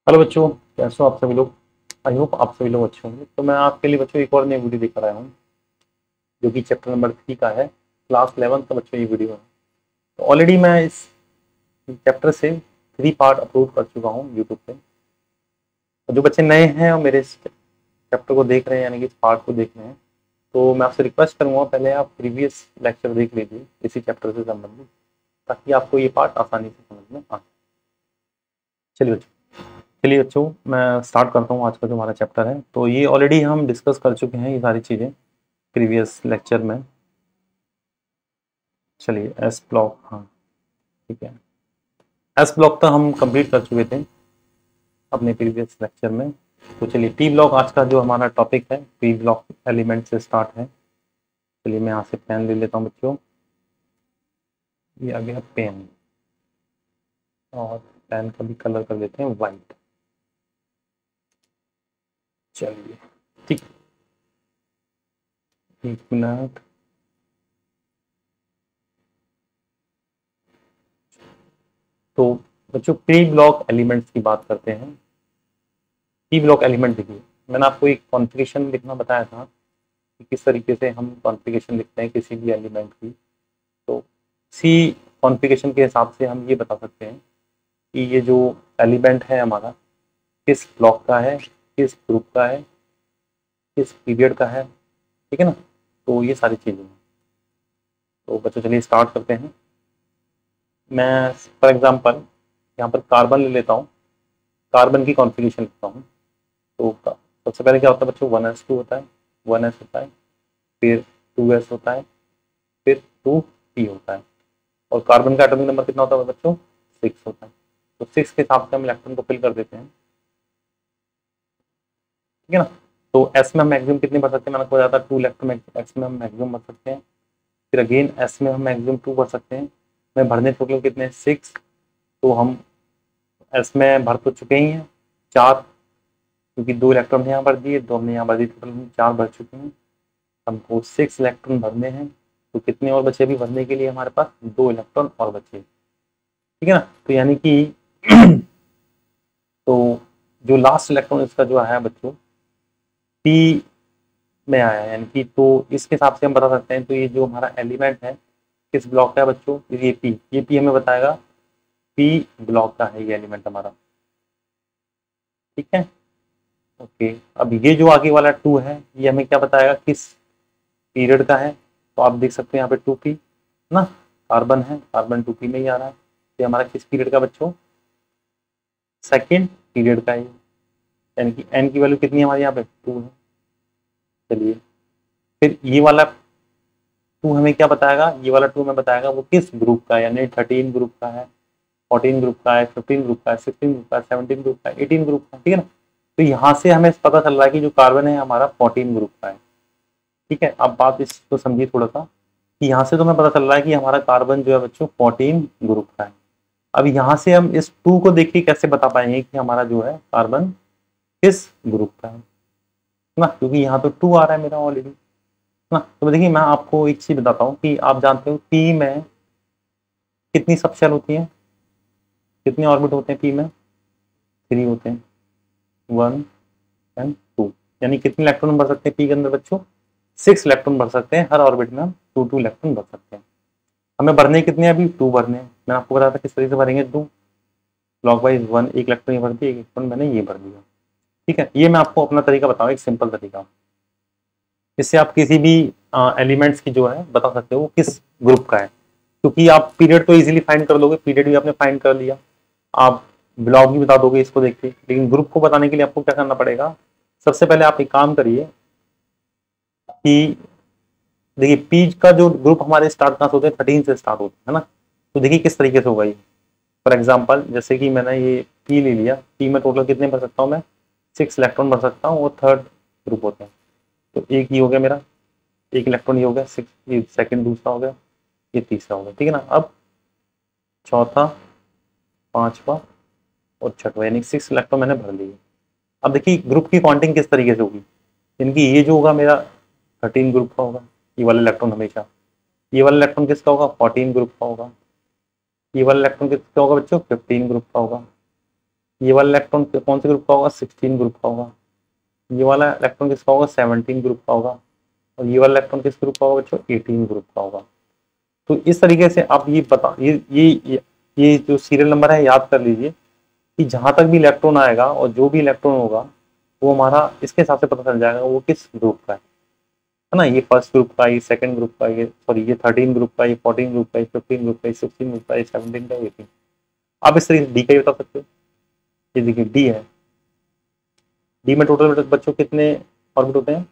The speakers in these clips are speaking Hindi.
हेलो बच्चों, कैसे हो आप सभी लोग। आई होप आप सभी लोग अच्छे होंगे। तो मैं आपके लिए बच्चों एक और नई वीडियो लेकर आया हूँ, जो कि चैप्टर नंबर 3 का है। क्लास 11 का बच्चों ये वीडियो है। तो ऑलरेडी मैं इस चैप्टर से 3 पार्ट अपलोड कर चुका हूँ यूट्यूब पे। और जो बच्चे नए हैं और मेरे इस चैप्टर को देख रहे हैं, यानी कि इस पार्ट को देख रहे हैं, तो मैं आपसे रिक्वेस्ट करूँगा पहले आप प्रीवियस लेक्चर देख लीजिए इसी चैप्टर से संबंधित, ताकि आपको ये पार्ट आसानी से समझ में आ। चलिए बच्चों, मैं स्टार्ट करता हूँ आज का जो हमारा चैप्टर है। तो ये ऑलरेडी हम डिस्कस कर चुके हैं ये सारी चीज़ें प्रीवियस लेक्चर में। चलिए एस ब्लॉक, हाँ ठीक है, एस ब्लॉक तो हम कंप्लीट कर चुके थे अपने प्रीवियस लेक्चर में। तो चलिए टी ब्लॉक आज का जो हमारा टॉपिक है, टी ब्लॉक एलिमेंट से स्टार्ट है। चलिए मैं यहाँ से पेन ले लेता हूँ बच्चों, ये आ गया पेन, और पेन का भी कलर कर देते हैं वाइट। चलिए ठीक, एक मिनट। तो बच्चों प्री ब्लॉक एलिमेंट्स की बात करते हैं। पी ब्लॉक एलिमेंट देखिए, मैंने आपको एक कॉन्फ़िगरेशन लिखना बताया था कि किस तरीके से हम कॉन्फ़िगरेशन लिखते हैं किसी भी एलिमेंट की। तो सी कॉन्फ़िगरेशन के हिसाब से हम ये बता सकते हैं कि ये जो एलिमेंट है हमारा किस ब्लॉक का है, किस ग्रुप का है, किस पीरियड का है, ठीक है ना। तो ये सारी चीज़ें हैं। तो बच्चों चलिए स्टार्ट करते हैं। मैं फॉर एग्जांपल यहाँ पर कार्बन ले लेता हूँ, कार्बन की कॉन्फ़िगरेशन लिखता हूँ। तो सबसे पहले क्या होता है बच्चों, 1s2 होता है, 1s होता है, फिर 2s होता है, फिर 2p होता है। और कार्बन का एटॉमिक नंबर कितना होता है बच्चों, 6 होता है। तो 6 के हिसाब से हम इलेक्ट्रॉन को फिल कर देते हैं, ठीक है ना। तो एस में हम मैक्सिमम कितने भर सकते हैं, मैंने आपको बताया था 2 इलेक्ट्रॉन एक्स में हम मैक्सिमम भर सकते हैं। फिर अगेन एस में हम मैक्सिमम 2 भर सकते हैं। मैं भरने टोटल कितने 6, तो हम एस में भर तो चुके ही हैं 4, क्योंकि 2 इलेक्ट्रॉन यहाँ भर दिए, 2 हमने यहाँ भर दिए, टोटल हम 4 भर चुके हैं। हमको 6 इलेक्ट्रॉन भरने हैं। तो कितने और बचे अभी भरने के लिए, हमारे पास 2 इलेक्ट्रॉन और बचे, ठीक है ना। तो यानी कि तो जो लास्ट इलेक्ट्रॉन इसका जो है बच्चों पी में आया है, यानी कि तो इसके हिसाब से हम बता सकते हैं। तो ये जो हमारा एलिमेंट है किस ब्लॉक का है बच्चों, ये पी हमें बताएगा पी ब्लॉक का है ये एलिमेंट हमारा, ठीक है। ओके, अब ये जो आगे वाला 2 है ये हमें क्या बताएगा, किस पीरियड का है। तो आप देख सकते हैं यहाँ पे 2p ना, कार्बन है, कार्बन 2p में ही आ रहा है। ये हमारा किस पीरियड का बच्चों, सेकेंड पीरियड का है। यानी कि n की वैल्यू कितनी है हमारे यहाँ पे 2 है। चलिए फिर ये वाला 2 हमें क्या बताएगा, ये वाला 2 हमें बताएगा वो किस ग्रुप का है, यानी 13 ग्रुप का है, 14 ग्रुप का है, 15 ग्रुप का है, 16 ग्रुप का है, 17 ग्रुप का है, 18 ग्रुप का है, ठीक है ना। तो यहाँ से हमें पता चल रहा है कि जो कार्बन है हमारा 14 ग्रुप का है, ठीक है। अब बात इसको समझिए थोड़ा सा, कि यहाँ से तो हमें पता चल रहा है कि हमारा कार्बन जो है बच्चों 14 ग्रुप का है। अब यहाँ से हम इस 2 को देख के कैसे बता पाएंगे कि हमारा जो है कार्बन किस ग्रुप का है ना, क्योंकि यहाँ तो 2 आ रहा है मेरा ऑलरेडी ना। तो देखिए मैं आपको एक चीज बताता हूँ कि आप जानते हो पी में कितनी सब शेल होती है, कितने ऑर्बिट होते हैं पी में, 3 होते हैं, 1 एंड 2। यानी कितने इलेक्ट्रॉन भर सकते हैं पी के अंदर बच्चों, 6 इलेक्ट्रॉन भर सकते हैं। हर ऑर्बिट में हम 2 इलेक्ट्रॉन भर सकते हैं। हमें भरने कितने अभी 2 भरने हैं। मैंने आपको बताया था किस तरीके से भरेंगे, 2 क्लॉकवाइज 1, एक इलेक्ट्रॉन ये भर दिया, एक इलेक्ट्रॉन मैंने ये भर दिया, ठीक है। ये मैं आपको अपना तरीका बताऊँ, एक सिंपल तरीका, इससे आप किसी भी एलिमेंट्स की जो है बता सकते हो वो किस ग्रुप का है। क्योंकि आप पीरियड तो इजीली फाइंड कर लोगे, पीरियड भी आपने फाइंड कर लिया, आप ब्लॉक भी बता दोगे इसको देख के, लेकिन ग्रुप को बताने के लिए आपको क्या करना पड़ेगा। सबसे पहले आप एक काम करिए कि देखिए पी का जो ग्रुप हमारे स्टार्ट कहाँ से होते हैं, 13 से स्टार्ट होते हैं, है ना। तो देखिए किस तरीके से होगा ये। फॉर एग्जाम्पल जैसे कि मैंने ये पी ले लिया, पी में टोटल कितने भर सकता हूँ मैं, 6 इलेक्ट्रॉन भर सकता हूँ, वो थर्ड ग्रुप होते हैं। तो एक ही हो गया मेरा, एक इलेक्ट्रॉन ये हो गया 6, ये सेकंड दूसरा हो गया, ये तीसरा हो गया, ठीक है ना। अब चौथा, पांचवा और छठवा, यानी 6 इलेक्ट्रॉन मैंने भर लिए। अब देखिए ग्रुप की काउंटिंग किस तरीके से होगी, यानी कि ये जो होगा मेरा 13 ग्रुप का होगा, ये वाला इलेक्ट्रॉन हमेशा, ये वाला इलेक्ट्रॉन किसका होगा 14 ग्रुप का होगा, ये वाला इलेक्ट्रॉन किसका होगा बच्चों 15 ग्रुप का होगा, ये वाला इलेक्ट्रॉन कौन से ग्रुप का होगा? 16 ग्रुप का होगा। ये वाला इलेक्ट्रॉन किसका होगा? 17 ग्रुप का होगा। और ये वाला इलेक्ट्रॉन किस ग्रुप का होगा बच्चों? 18 ग्रुप का होगा। तो इस तरीके से आप ये बता ये जो सीरियल नंबर है याद कर लीजिए कि जहां तक भी इलेक्ट्रॉन आएगा और जो भी इलेक्ट्रॉन होगा वो हमारा इसके हिसाब से पता चल जाएगा वो किस ग्रुप का है ना। ये फर्स्ट ग्रुप का, ये सेकंड ग्रुप का, ये सॉरी ये 13 ग्रुप का, ये 14 ग्रुप का, ये 15 ग्रुप का, ये 16 ग्रुप का, ये 17 का, 18। आप इस तरीके से डी का ही बता सकते हो। ये देखिए डी है। डी में टोटल बच्चों कितने ऑर्बिट होते हैं?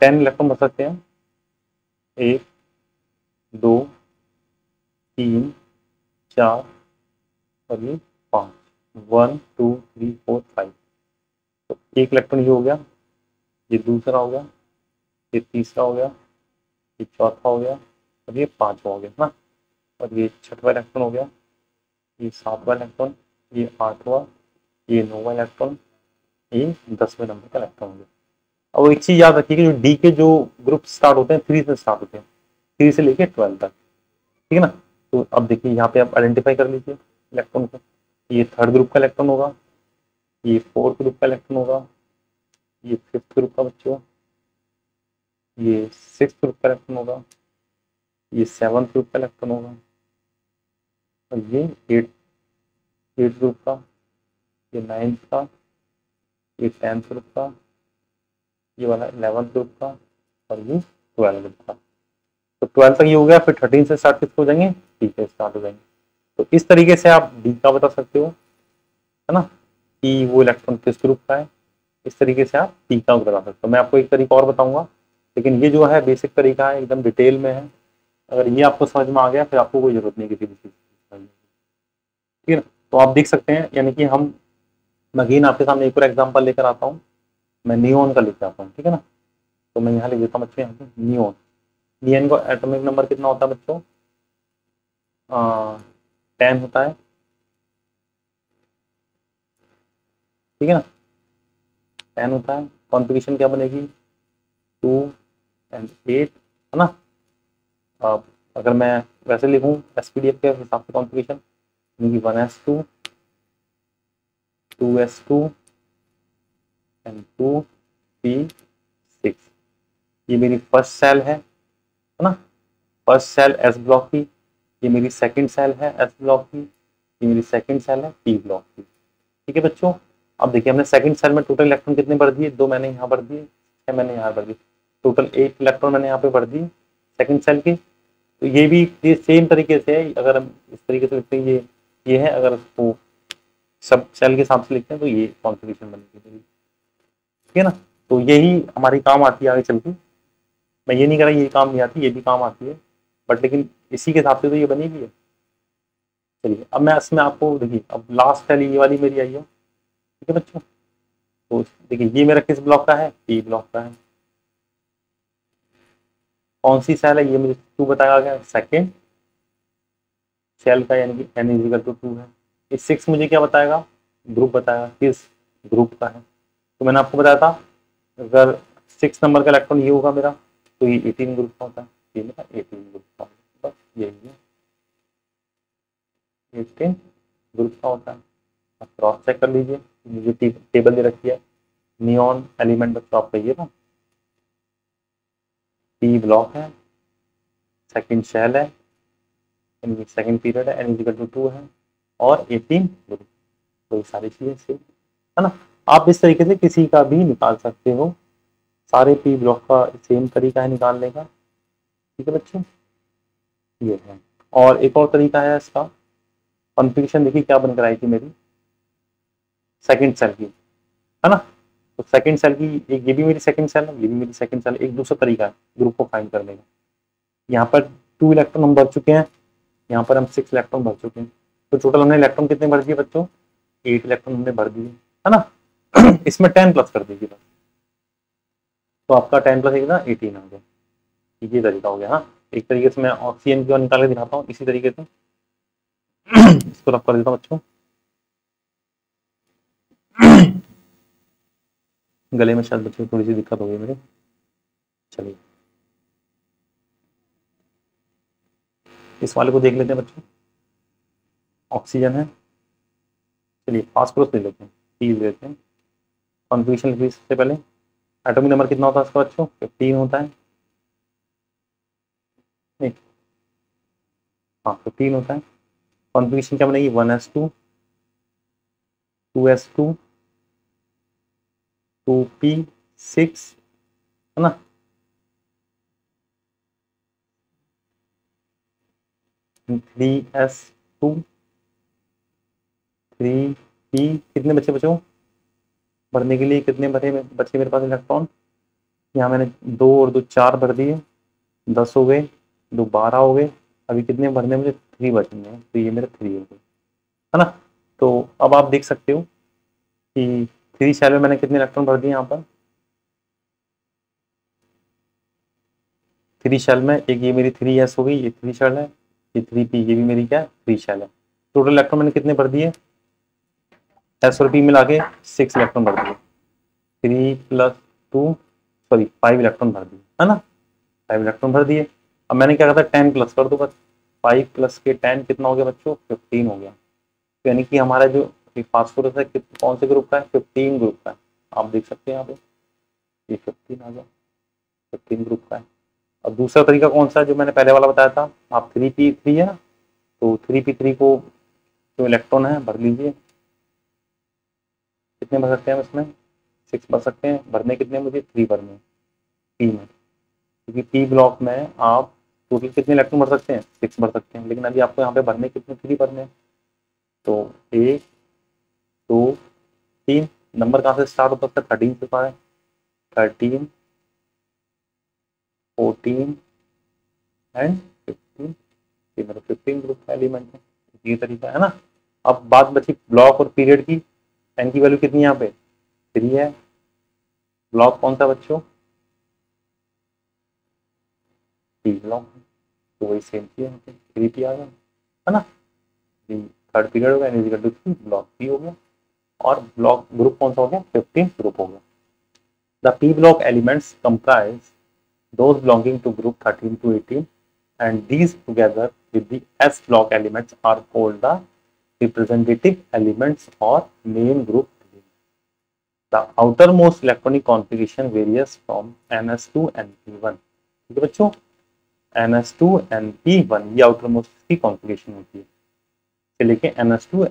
10 इलेक्ट्रॉन बच सकते हैं। 1 2 3 4 और ये 5। 1 2 3 4 5। तो एक इलेक्ट्रॉन ये हो गया, ये दूसरा हो गया, ये तीसरा हो गया, ये चौथा हो गया और ये पांचवा हो गया ना। और ये छठवां इलेक्ट्रॉन हो गया, ये सातवां इलेक्ट्रॉन, ये आठवां, ये नौवां इलेक्ट्रॉन, ये 10वें नंबर का इलेक्ट्रॉन हो गया। अब एक चीज याद रखिए कि जो डी के जो ग्रुप स्टार्ट होते हैं 3 से स्टार्ट होते हैं, 3 से लेके 12 तक, ठीक है ना। तो अब देखिए यहाँ पे आप आइडेंटिफाई कर लीजिए इलेक्ट्रॉन को। ये थर्ड ग्रुप का इलेक्ट्रॉन होगा, ये फोर्थ ग्रुप का इलेक्ट्रॉन होगा, ये फिफ्थ ग्रुप का बच्चों, ये सिक्स ग्रुप का इलेक्ट्रॉन होगा, ये सेवंथ ग्रुप का इलेक्ट्रॉन होगा और ये एट ग्रुप का, ये नाइन्थ का, ये 10th ग्रुप का, ये वाला 11th ग्रुप का और ये 12 ग्रुप का। तो 12 तक ये हो गया, फिर 13 से स्टार्ट किसको हो जाएंगे? डी से स्टार्ट हो जाएंगे। तो इस तरीके से आप डी का बता सकते हो, है ना, कि वो इलेक्ट्रॉन किस ग्रुप का है। इस तरीके से आप डी का बता सकते हो। मैं आपको एक तरीका और बताऊंगा, लेकिन ये जो है बेसिक तरीका है, एकदम डिटेल में है। अगर ये आपको समझ में आ गया फिर आपको कोई जरूरत नहीं किसी भी चीज की, ठीक है ना। तो आप देख सकते हैं, यानी कि हम अगेन आपके सामने एक और एग्जांपल लेकर आता हूँ। मैं नियोन का लेकर आता हूँ, ठीक है ना। तो मैं यहाँ लिख देता हूँ बच्चों, यहाँ पे नियोन। नियन का एटॉमिक नंबर कितना होता है बच्चों? 10 होता है, ठीक है ना, 10 होता है। कॉन्फ़िगरेशन क्या बनेगी? 2 एंड 8, है ना। अब अगर मैं वैसे लिखूँ एसपीडीएफ के हिसाब से कॉन्फ़िगरेशन, यानी कि 1s2 2s2 एंड 2p6। ये मेरी फर्स्ट सेल है ना, फर्स्ट सेल एस ब्लॉक की। ये मेरी सेकंड सेल है एस ब्लॉक की। ये मेरी सेकंड सेल है पी ब्लॉक की, ठीक है बच्चों। अब देखिए हमने सेकंड सेल में टोटल इलेक्ट्रॉन कितने भर दिए? 2 मैंने यहाँ भर दिए, 6 मैंने यहाँ भर दिए, टोटल 8 इलेक्ट्रॉन मैंने यहाँ पे भर दिए सेकंड सेल की। तो ये भी ये सेम तरीके से है, अगर हम इस तरीके से लिखते हैं ये है, अगर उसको सब सेल के हिसाब से लिखते हैं तो ये कॉन्फ़िगरेशन बनेगी, ठीक है ना। तो यही हमारी काम आती है आगे चल के। मैं ये नहीं कह रहा ये काम नहीं आती, ये भी काम आती है, बट लेकिन इसी के हिसाब से तो ये बनेगी है। चलिए अब मैं इसमें आपको देखिए, अब लास्ट सेल ये वाली मेरी आई है, ठीक है बच्चों। तो देखिए ये मेरा किस ब्लॉक का है? पी ब्लॉक का है। कौन सी सेल है ये मुझे 2 बताया गया, सेकेंड सेल का, यानी कि n इजिकल टू 2 है। ये 6 मुझे क्या बताएगा? ग्रुप बताएगा, किस ग्रुप का है। तो मैंने आपको बताया था अगर 6 नंबर का इलेक्ट्रॉन ये होगा मेरा, तो ये 18 ग्रुप का होता है। ये मेरा 18 ग्रुप का, बस यही है, 18 ग्रुप का होता है। आप क्रॉस चेक कर लीजिए, मुझे टेबल दे रखी है। नियॉन एलिमेंट बच्चों आप कहिए ना, पी ब्लॉक है, सेकंड शेल है, सेकंड पीरियड है, n इक्वल टू 2 है और 18 ग्रुप। तो ये सारी चीजें सेम है ना। आप इस तरीके से किसी का भी निकाल सकते हो, सारे पी ब्लॉक का सेम तरीका है निकालने का, ठीक है बच्चों। ये है, और एक और तरीका है इसका। कॉन्फ़िगरेशन देखिए क्या बनकर आई थी मेरी सेकंड सेल की, है ना। तो सेकंड सेल की एक, ये भी मेरी सेकंड सेल है, ये भी मेरी सेकंड सेल। एक दूसरा तरीका है ग्रुप को फाइंड करने का। यहाँ पर 2 इलेक्ट्रॉन हम भर चुके हैं, यहाँ पर हम 6 इलेक्ट्रॉन भर चुके हैं। तो टोटल हमने इलेक्ट्रॉन कितने भर दिए बच्चों? 8 इलेक्ट्रॉन हमने भर दिए, है ना। इसमें 10 प्लस कर दीजिए बस, तो आपका 10 प्लस 1 ना 18 आ गया। ये तरीका हो गया। हाँ, एक तरीके से मैं ऑक्सीजन की निकाल के दिखाता हूँ इसी तरीके से। इसको रफ कर देता हूँ बच्चों, गले में शायद बच्चों थोड़ी सी दिक्कत हो गई मेरे। चलिए इस वाले को देख लेते हैं बच्चों। ऑक्सीजन है, चलिए फास्फोरस ले लेते हैं, पी लेते हैं। कॉन्फ़िगरेशन लिखिए सबसे पहले। एटॉमिक नंबर कितना होता है इसका बच्चों? 15 होता है। नहीं, हाँ 15 होता है। कॉन्फ़िगरेशन क्या बनेगी? 1s2, 2s2, 2p6, है ना। थ्री एस टू, 3p, कितने बचे बच्चों भरने के लिए? कितने बचे मेरे पास इलेक्ट्रॉन? यहाँ मैंने 2 और 2 4 भर दिए, 10 हो गए, 2 12 हो गए। अभी कितने भरने मुझे? 3 बचेंगे, तो ये मेरे 3 हो गए, है ना। तो अब आप देख सकते हो कि 3 शेल में मैंने कितने इलेक्ट्रॉन भर दिए यहाँ पर। 3 शेल में एक ये मेरी 3s हो गई, ये 3 शेल है, ये 3p, ये भी मेरी क्या है? 3 शेल है। टोटल इलेक्ट्रॉन मैंने कितने भर दिए? s और p मिला के 6 इलेक्ट्रॉन भर दिए। 3 + 2, सॉरी 5 इलेक्ट्रॉन भर दिए, है ना। 5 इलेक्ट्रॉन भर दिए। अब मैंने क्या कहा था? 10 प्लस कर दो बस। 5 + के 10 कितना हो गया बच्चों? 15 हो गया। तो यानी कि हमारा जो फास्फोरस है कौन से ग्रुप का है? 15 ग्रुप का है। आप देख सकते हैं यहाँ पे ये 15 आ गया, 15 ग्रुप का है। अब दूसरा तरीका कौन सा है जो मैंने पहले वाला बताया था? आप 3p3 है ना, तो 3p3 को जो इलेक्ट्रॉन है भर लीजिए। कितने भर सकते हैं इसमें? 6 भर सकते हैं। भरने कितने मुझे? 3 भरने पी में, क्योंकि पी ब्लॉक में आप टोटल कितने इलेक्ट्रॉन भर सकते हैं? 6 भर सकते हैं। लेकिन अभी आपको यहाँ पे भरने कितने? 3 भरने हैं। तो 1 2 3, नंबर कहाँ से स्टार्ट होता है? 13 से स्टार्ट है। 13, 14 एंड 15। ये मेरा 15 ग्रुप का एलिमेंट है। ये तरीका है ना। अब बात बची ब्लॉक और पीरियड की। एन की वैल्यू कितनी है यहाँ पे? 3 है। ब्लॉक कौन सा बच्चों? पी ब्लॉक, तो वही सेम चीज है, 3p आ गया, है ना। थर्ड पीरियड हो गया, इक्वल टू 3, ब्लॉक पी हो गया। और ब्लॉक ग्रुप कौन सा हो गया? 15 ग्रुप हो गया। The P block elements comprise those belonging to group 13 to 18, and these together with the S block elements are called the representative elements or main group. The outermost electronic configuration varies from ns2 and p1। ठीक है बच्चों, ns2 and p1 ये outermost की configuration होती है, से लेके ns2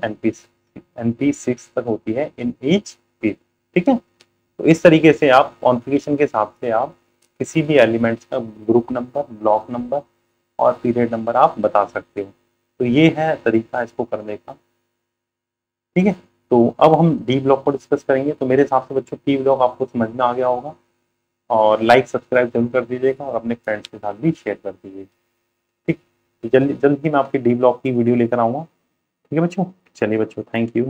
np6 तक होती है in each p। ठीक है, तो इस तरीके से आप कॉन्फ़िगरेशन के हिसाब से आप किसी भी एलिमेंट्स का ग्रुप नंबर, ब्लॉक नंबर और पीरियड नंबर आप बता सकते हो। तो ये है तरीका इसको करने का। ठीक है, तो अब हम डी ब्लॉक को डिस्कस करेंगे। तो मेरे हिसाब से बच्चों पी ब्लॉक आपको समझ में आ गया होगा, और लाइक सब्सक्राइब जरूर कर दीजिएगा और अपने फ्रेंड्स के साथ भी शेयर कर दीजिएगा। ठीक, तो जल्दी जल्द ही मैं आपकी डी ब्लॉक की वीडियो लेकर आऊँगा। ठीक है बच्चों, चलिए बच्चों, थैंक यू।